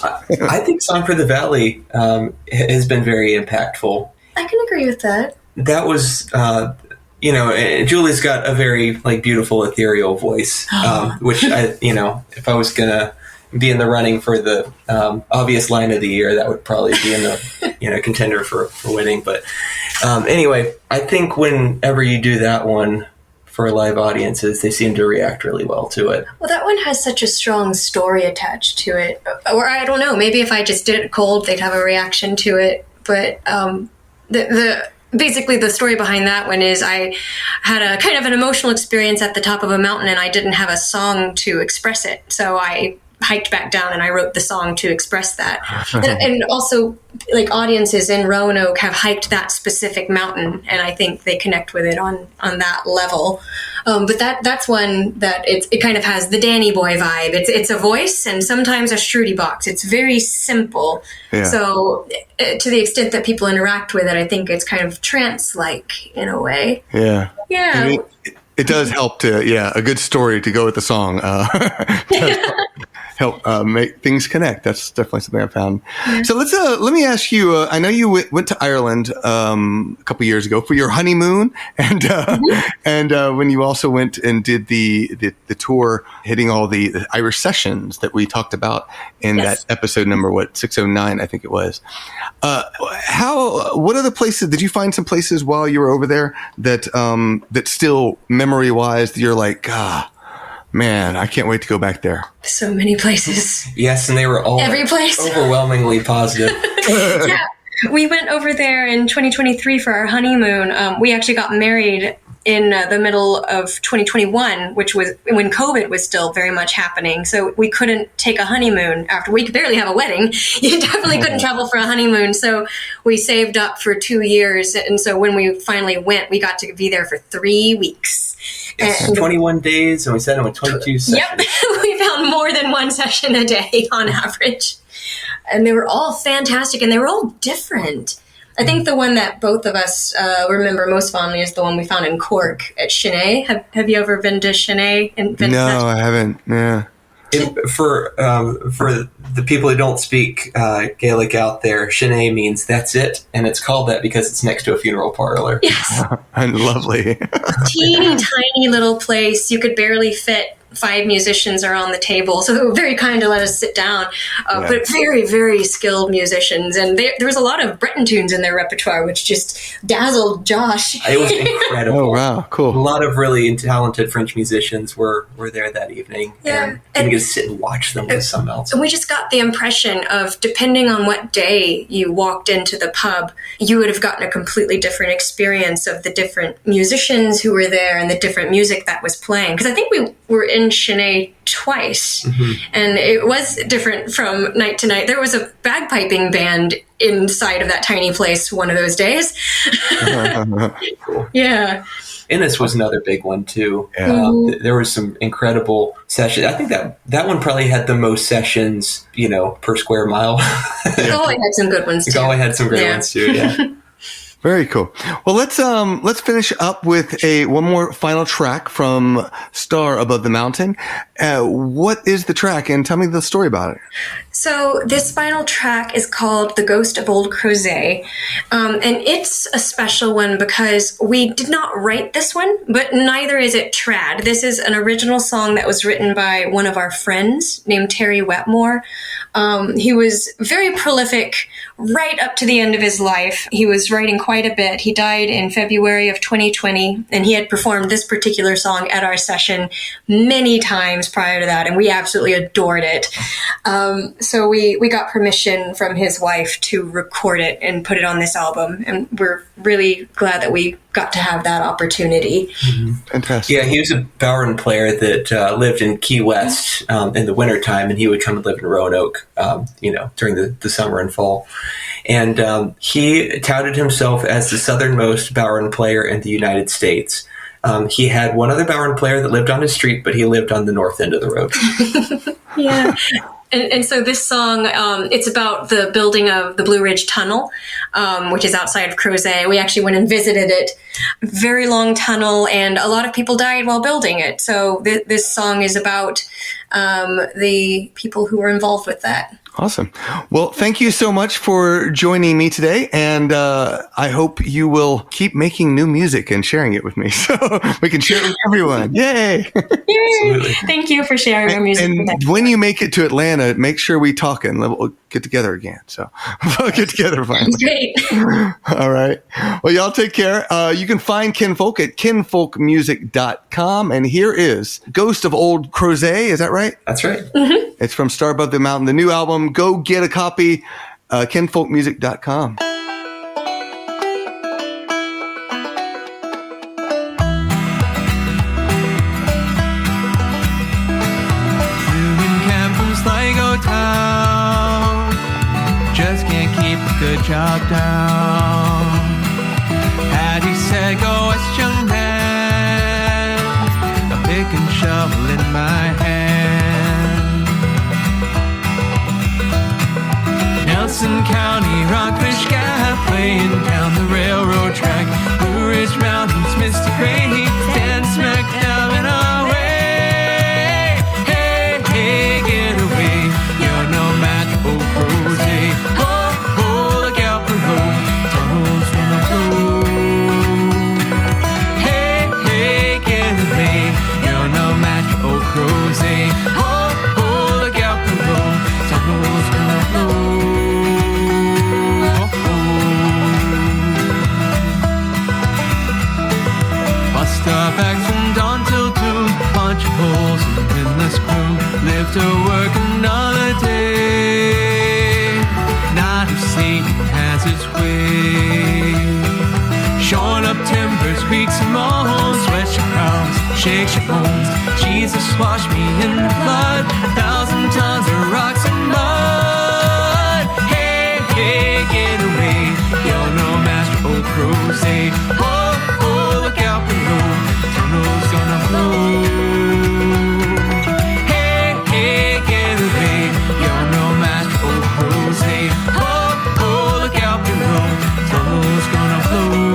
I think Song for the Valley has been very impactful. I can agree with that. That was, Julie's got a very beautiful ethereal voice, which if I was gonna be in the running for the obvious line of the year, that would probably be in the contender for winning. But anyway, I think whenever you do that one for live audiences, they seem to react really well to it. Well, that one has such a strong story attached to it. Or I don't know, maybe if I just did it cold, they'd have a reaction to it. But basically the story behind that one is I had a kind of an emotional experience at the top of a mountain, and I didn't have a song to express it. So I hiked back down and I wrote the song to express that. and also, audiences in Roanoke have hiked that specific mountain, and I think they connect with it on that level. But that's one that it kind of has the Danny Boy vibe. It's a voice and sometimes a Shruti box. It's very simple. Yeah. So to the extent that people interact with it, I think it's kind of trance-like in a way. Yeah. Yeah. It does help a good story to go with the song. Help make things connect. That's definitely something I found. Yeah. So let me ask you. I know you went to Ireland a couple years ago for your honeymoon, and when you also went and did the tour, hitting all the Irish sessions that we talked about in that episode number 609, I think it was. What other places did you find? Some places while you were over there that still memory wise you're like, man, I can't wait to go back there. So many places. Yes, and they were all every place overwhelmingly positive. Yeah, we went over there in 2023 for our honeymoon. We actually got married in the middle of 2021, which was when COVID was still very much happening. So we couldn't take a honeymoon after. We could barely have a wedding. You definitely couldn't travel for a honeymoon. So we saved up for 2 years. And so when we finally went, we got to be there for 3 weeks. Yes, 21 days, and we sat in with 22 sessions. Yep, we found more than one session a day on average. And they were all fantastic, and they were all different. I think the one that both of us remember most fondly is the one we found in Cork at Sinead. Have you ever been to Sinead? No, I haven't. Yeah. For the people who don't speak Gaelic out there, Sinead means that's it, and it's called that because it's next to a funeral parlor. Yes. And lovely. Teeny tiny little place. You could barely fit 5 musicians are on the table. So they were very kind to let us sit down, but very, very skilled musicians. And there was a lot of Breton tunes in their repertoire, which just dazzled Josh. It was incredible. Oh, wow. Cool. A lot of really talented French musicians were there that evening. Yeah. And you could sit and watch them with someone else. And we just got the impression of, depending on what day you walked into the pub, you would have gotten a completely different experience of the different musicians who were there and the different music that was playing. Because I think we were in Chennai twice, and it was different from night to night. There was a bagpiping band inside of that tiny place one of those days. Yeah. Innis was another big one too. There was some incredible sessions. I think that one probably had the most sessions, per square mile. Gourley had some good ones too. Gourley had some great ones too. Yeah. Very cool. Well, let's finish up with one more final track from Star Above the Mountain. What is the track, and tell me the story about it? So this final track is called The Ghost of Old Crozet, and it's a special one because we did not write this one, but neither is it trad. This is an original song that was written by one of our friends named Terry Wetmore. He was very prolific right up to the end of his life. He was writing quite a bit. He died in February of 2020, and he had performed this particular song at our session many times prior to that, and we absolutely adored it. So we got permission from his wife to record it and put it on this album, and we're really glad that we got to have that opportunity. Fantastic. Yeah, he was a Byrne player that lived in Key West in the wintertime, and he would come and live in Roanoke, during the summer and fall. And he touted himself as the southernmost Byrne player in the United States. He had one other Byrne player that lived on his street, but he lived on the north end of the road. Yeah. And so this song, it's about the building of the Blue Ridge Tunnel, which is outside of Crozet. We actually went and visited it. Very long tunnel, and a lot of people died while building it. So this song is about the people who were involved with that. Awesome. Well, thank you so much for joining me today, and I hope you will keep making new music and sharing it with me so we can share it with everyone. Yay! Yay! Thank you for sharing our music. And when you make it to Atlanta, make sure we talk and we'll get together again. So we'll get together finally. Great. All right. Well, y'all take care. You can find Kinnfolk at kinnfolkmusic.com, and here is Ghost of Old Crozet. Is that right? That's right. Mm-hmm. It's from Star Above the Mountain, the new album. Go get a copy, kinnfolkmusic.com. Town, just can't keep a good job down. Hattie said, go west, young man, a pick and shovel in my hand. Nelson County, Rockfish Gap, playing down the railroad track. Blue Ridge Mountains, Misty Gray, stand smack down in our way. Bags from dawn till 2, punch holes in this crew. Live to work another day. Not if Satan has his way. Showing up timbers, creeks and moles. Sweat your crowns, shake your bones. Jesus washed me in the blood. 1,000 tons of rocks and mud. Hey, hey, get away. You're no master, old Crozet. Oh, oh, look out below. Tunnel's gonna blow. Hey, hey, get away. You're no match for Posey. Oh, oh, look out below. Tunnel's gonna blow.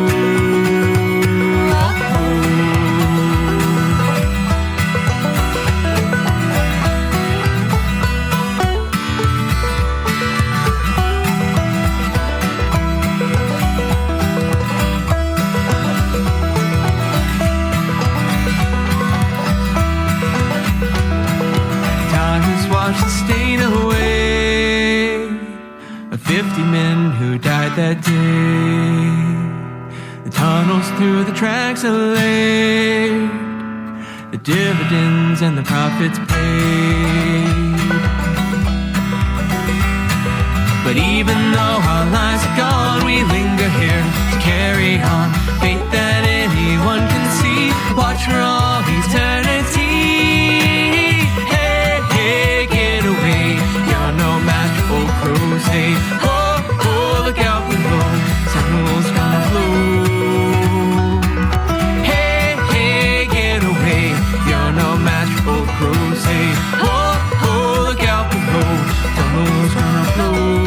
washed the stain away of 50 men who died that day. The tunnels through the tracks are laid, the dividends and the profits paid. But even though our lives are gone, we linger here to carry on. Faith that anyone can see, watch for all eternity. Hey, hey, get away, you're no match for Crozet. Oh, oh, look out below, tunnel's gonna flow. Hey, hey, get away, you're no match for Crozet. Oh, oh, look out below, tunnel's gonna flow.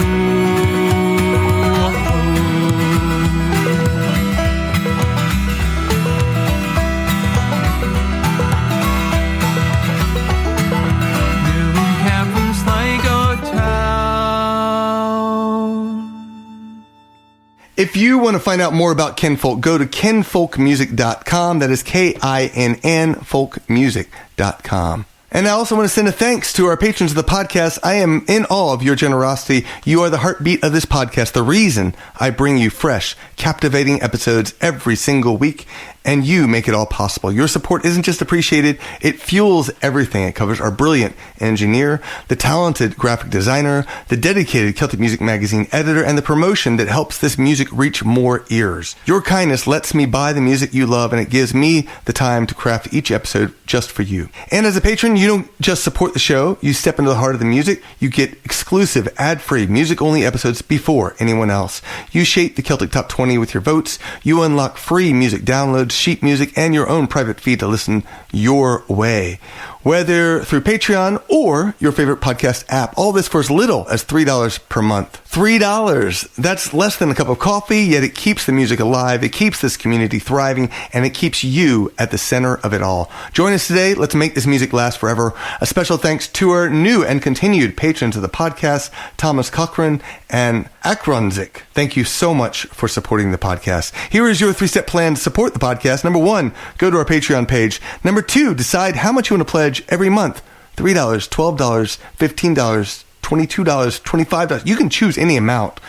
If you want to find out more about Kinnfolk, go to kinnfolkmusic.com. That is Kinn folkmusic.com. And I also want to send a thanks to our patrons of the podcast. I am in awe of your generosity. You are the heartbeat of this podcast, the reason I bring you fresh, captivating episodes every single week, and you make it all possible. Your support isn't just appreciated, it fuels everything. It covers our brilliant engineer, the talented graphic designer, the dedicated Celtic Music Magazine editor, and the promotion that helps this music reach more ears. Your kindness lets me buy the music you love, and it gives me the time to craft each episode just for you. And as a patron, you don't just support the show, you step into the heart of the music. You get exclusive, ad-free, music-only episodes before anyone else. You shape the Celtic Top 20 with your votes. You unlock free music downloads, sheet music, and your own private feed to listen your way. Whether through Patreon or your favorite podcast app. All this for as little as $3 per month. $3. That's less than a cup of coffee, yet it keeps the music alive, it keeps this community thriving, and it keeps you at the center of it all. Join us today. Let's make this music last forever. A special thanks to our new and continued patrons of the podcast, Thomas Cochrane and Akronzik. Thank you so much for supporting the podcast. Here is your 3-step plan to support the podcast. Number 1, go to our Patreon page. Number 2, decide how much you want to pledge every month. $3, $12, $15, $22, $25. You can choose any amount.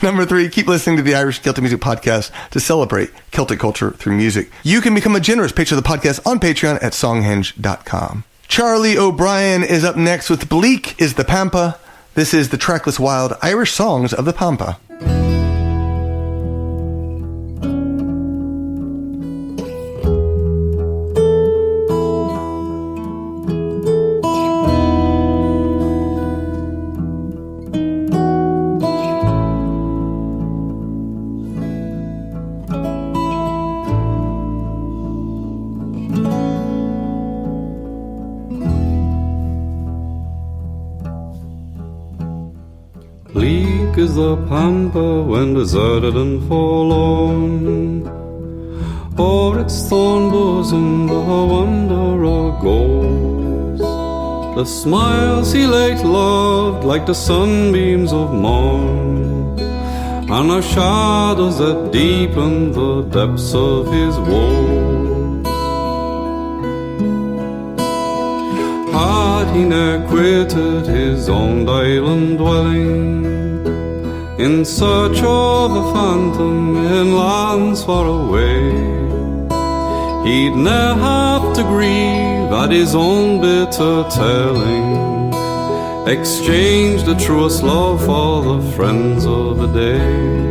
Number 3, keep listening to the Irish Celtic Music Podcast to celebrate Celtic culture through music. You can become a generous patron of the podcast on Patreon at songhenge.com. Charlie O'Brien is up next with Bleak is the Pampa. This is the Trackless Wild Irish Songs of the Pampa. Bleak is the Pampa when deserted and forlorn. O'er its thorn bosom the wanderer goes. The smiles he late loved like the sunbeams of morn, and the shadows that deepen the depths of his woe. Had he ne'er quitted his own island dwelling, in search of a phantom in lands far away, he'd ne'er have to grieve at his own bitter telling, exchange the truest love for the friends of a day.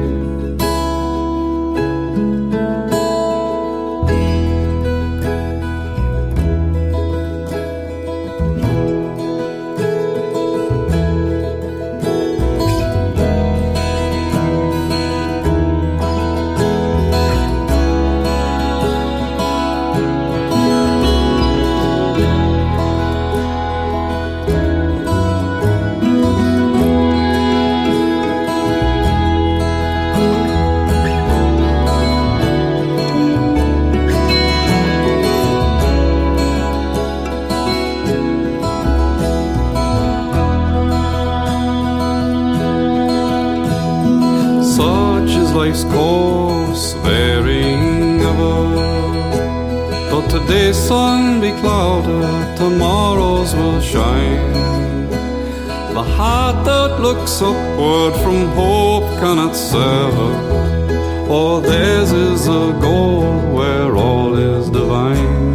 Life's course varying ever, but today's sun be clouded, tomorrow's will shine. A heart that looks upward from hope cannot sever, for theirs is a goal where all is divine.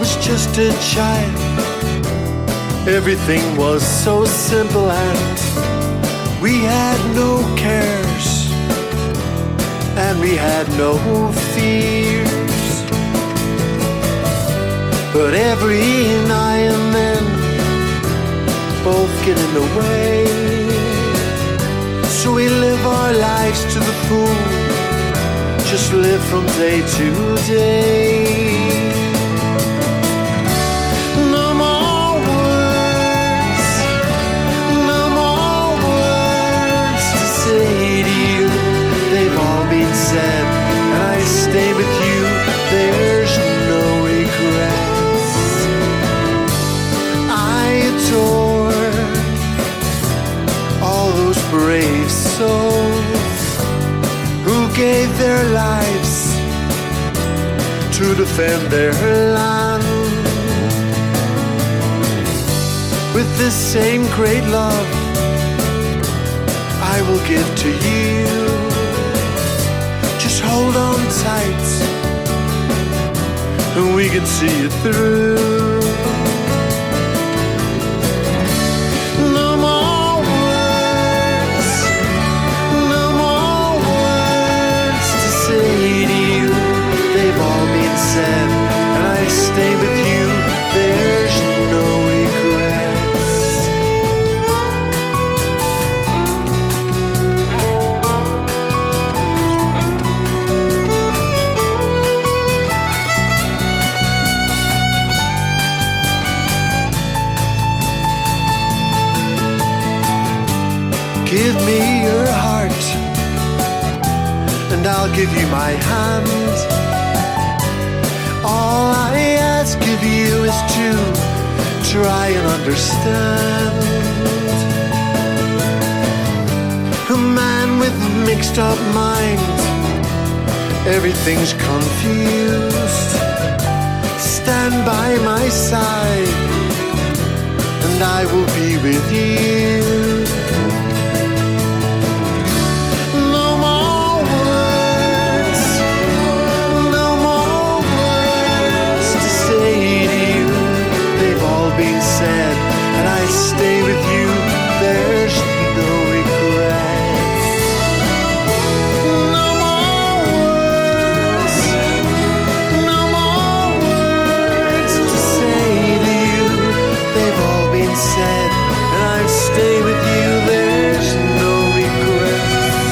was just a child. Everything was so simple and we had no cares and we had no fears. But every now and then both get in the way, so we live our lives to the full, just live from day to day. No more words, no more words to say to you. They've all been said, and I stay with you. There's no regrets. I adore all those brave souls who gave their lives to defend their land. With this same great love I will give to you. Just hold on tight and we can see it through. No more words, no more words to say to you. They've all been said, and I stay with you. There's no regrets. Give me your heart, and I'll give you my hand. All I ask of you is to try and understand. A man with mixed up mind, everything's confused. Stand by my side, and I will be with you. No more words, no more words to say to you. They've all been said, and I stay with you. There's no regrets. No more words, no more words to say to you. They've all been said, and I stay with you. There's no regrets.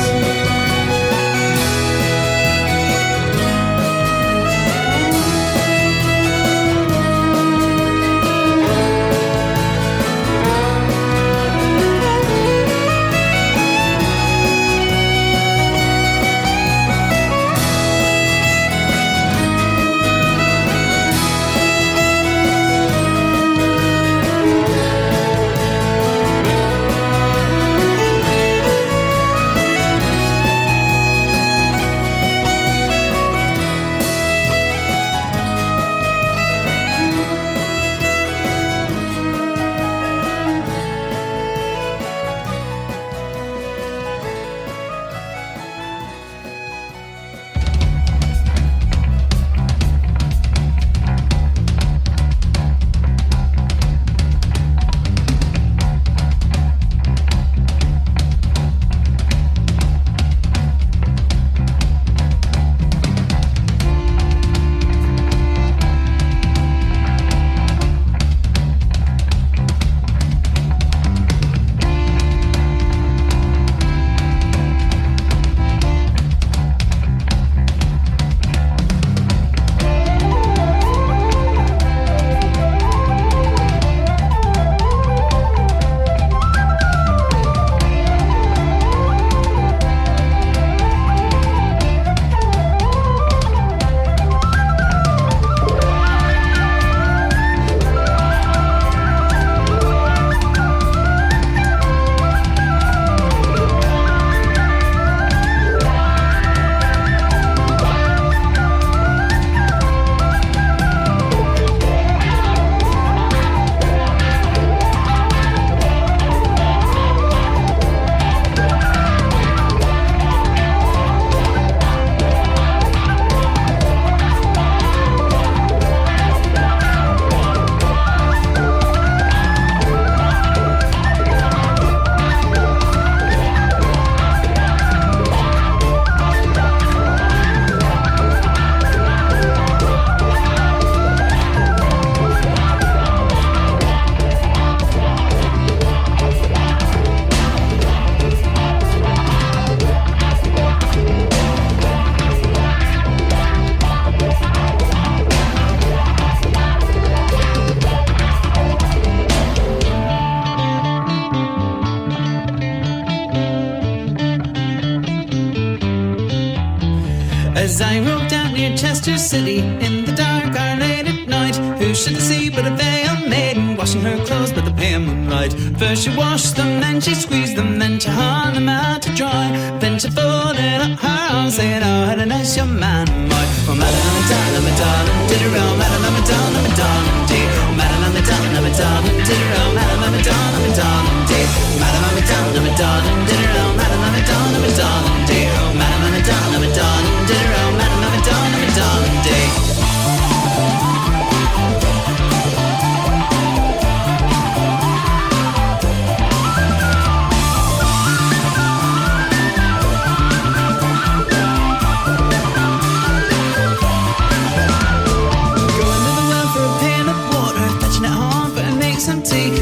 As I rode down near Chester City in the dark or late at night, who should I see but a veiled maiden washing her clothes by the pale moonlight? First she washed them, then she squeezed them, then she hung them out to dry. Then she folded up her arms, saying, "Oh, had a nice young man, boy." Oh, Madame, Madame, Madame, did it all, Madame, Madame, Madame, dear. Oh, Madame, Madame, Madame, did it all, Madame, Madame, Madame, dear. Madame, Madame, Madame, did it all, Madame, Madame, Madame, dear. Oh, Madame, Madame, Madame, did it all, Madame, Madame, Madame, dear.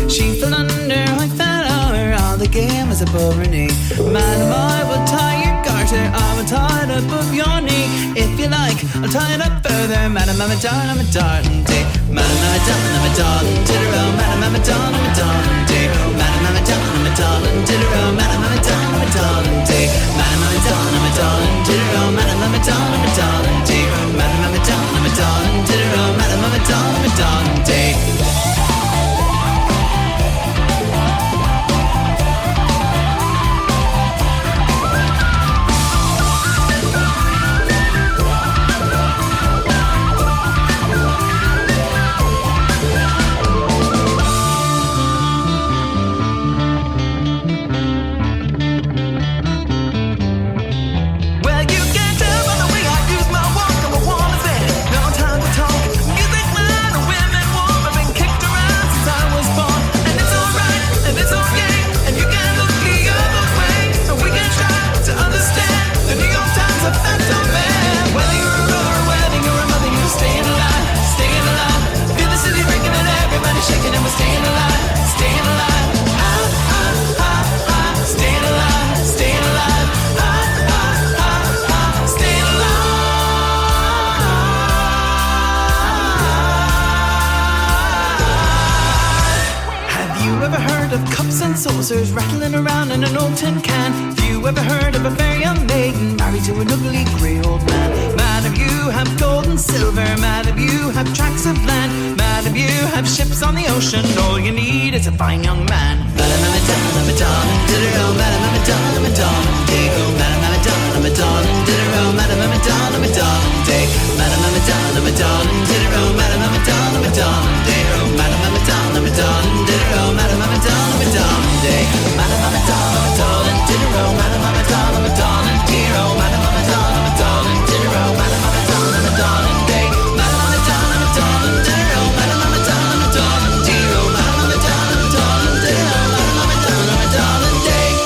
She fell under, I fell over, all the game was above her knee. Madam, I will tie your garter, I will tie it above your knee. If you like, I'll tie it up further. Madam, I'm a darling, dear. Madam, I'm a darling, dear. Oh, Madam, I'm a darling, dear. Madam, I'm a darling, dear. Oh, Madam, I'm a darling, dear. Madam, I'm a darling, dear. Oh, Madam, I'm a darling, dear. Madam, I'm a darling, dear. Oh, Madam, I'm a darling, dear. Saucers rattling around in an old tin can. Have you ever heard of a fair young maiden married to an ugly grey old man? Madam, you have gold and silver. Madam, you have tracts of land. Madam, you have ships on the ocean. All you need is a fine young man. Madam, I'm a darling, did it all. Madam, I'm a darling, dig. Oh, Madam, I'm a darling, did it all. Madam, I'm a darling, dig. Madam, I'm a darling, did it all. Madam, I'm a darling, dig. Oh, Madam, I'm a darling, did it all. Madam, I'm a darling, dig. Madam, I'm a darling, did it all. Madam, I'm a darling, dear. Oh, Madam, I'm a darling, did it all. Madam, I'm a darling, dig. Madam, I'm a darling, did it all. Madam, I'm a darling, dear. Oh, Madam, I'm a darling, did it all. Madam, I'm a darling, dig.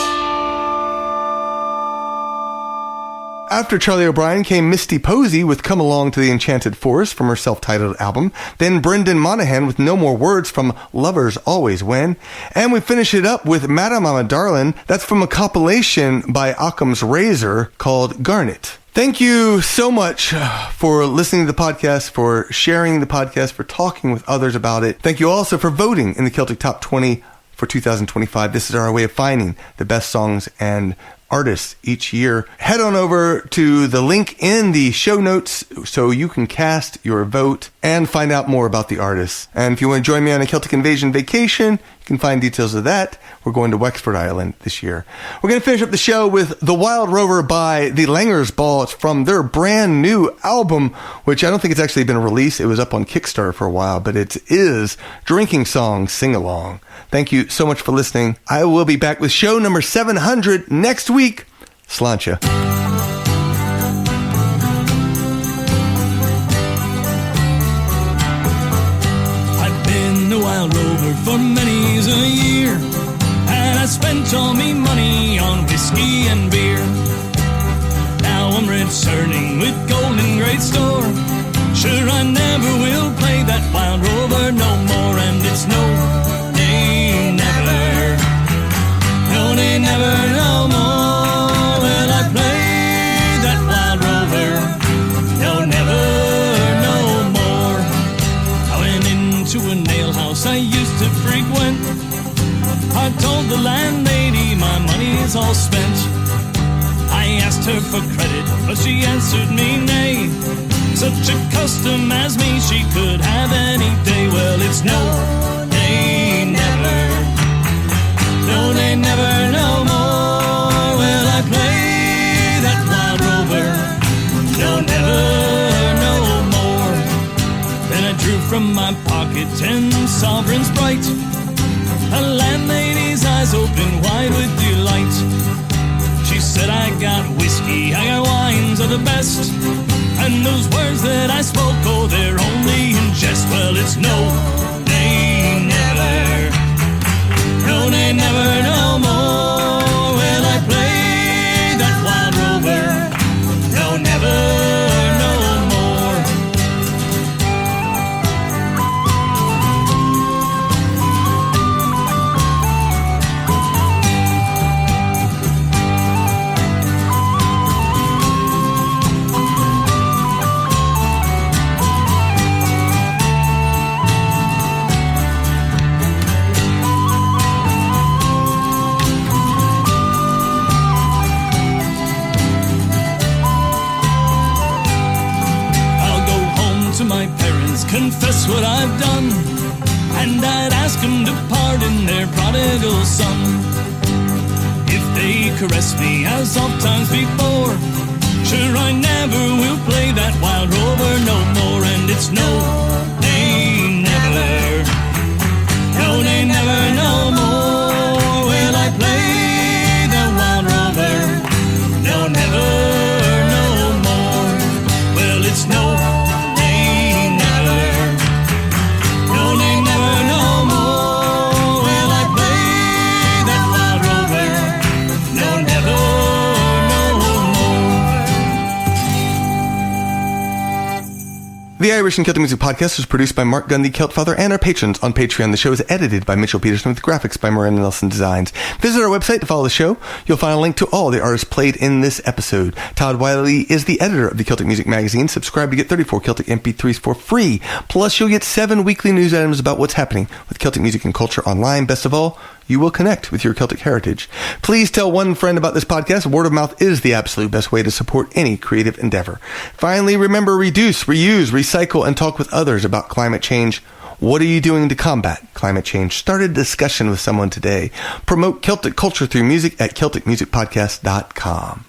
After Charlie O'Brien came Misty Posey with Come Along to the Enchanted Forest from her self-titled album. Then Brendan Monaghan with No More Words from Lovers Always Win. And we finish it up with Madam I'm a Darlin'. That's from a compilation by Ockham's Razor called Garnet. Thank you so much for listening to the podcast, for sharing the podcast, for talking with others about it. Thank you also for voting in the Celtic Top 20 for 2025. This is our way of finding the best songs and artists each year. Head on over to the link in the show notes so you can cast your vote and find out more about the artists. And if you want to join me on a Celtic Invasion vacation, you can find details of that. We're going to Wexford Island this year. We're going to finish up the show with The Wild Rover by the Langers Ball. It's from their brand new album, which I don't think it's actually been released. It was up on Kickstarter for a while, but it is Drinking Song Sing Along. Thank you so much for listening. I will be back with show number 700 next week. Sláinte. I've been the Wild Rover for many's a year, and I spent all me money on whiskey and beer. Now I'm returning with gold in great store. Sure, I never will play that Wild Rover no more, and it's no, nay, never, no, nay, never, no more will I play that Wild Rover, no, never, no more. I went into an ale house I used to frequent. I told the landlady my money is all spent. I asked asked her for credit, but she answered me nay. Such a custom as me she could have any day. Well, it's no, nay, never. No, nay, never, no more will I play that wild rover. No, never, no more. Then I drew from my pocket 10 sovereigns bright. A landlady's eyes opened wide with delight. She said, I got whiskey, I got wines of the best. And those words that I spoke, oh, they're only in jest. Well, it's no, nay, never. No, nay, never, no more will I play that wild rover. No, never, no more. Confess what I've done, and I'd ask them to pardon their prodigal son. If they caress me as oft times before, sure I never will play that wild rover no more. And it's no, nay, never. No, nay, never, no more will I play the wild rover. No, never, no more. Well, it's no, The Irish and Celtic Music Podcast is produced by Mark Gunn, the Celt Father, and our patrons on Patreon. The show is edited by Mitchell Peterson with graphics by Miranda Nelson Designs. Visit our website to follow the show. You'll find a link to all the artists played in this episode. Todd Wiley is the editor of the Celtic Music Magazine. Subscribe to get 34 Celtic MP3s for free. Plus, you'll get 7 weekly news items about what's happening with Celtic music and culture online. Best of all, you will connect with your Celtic heritage. Please tell one friend about this podcast. Word of mouth is the absolute best way to support any creative endeavor. Finally, remember, reduce, reuse, recycle, and talk with others about climate change. What are you doing to combat climate change? Start a discussion with someone today. Promote Celtic culture through music at CelticMusicPodcast.com.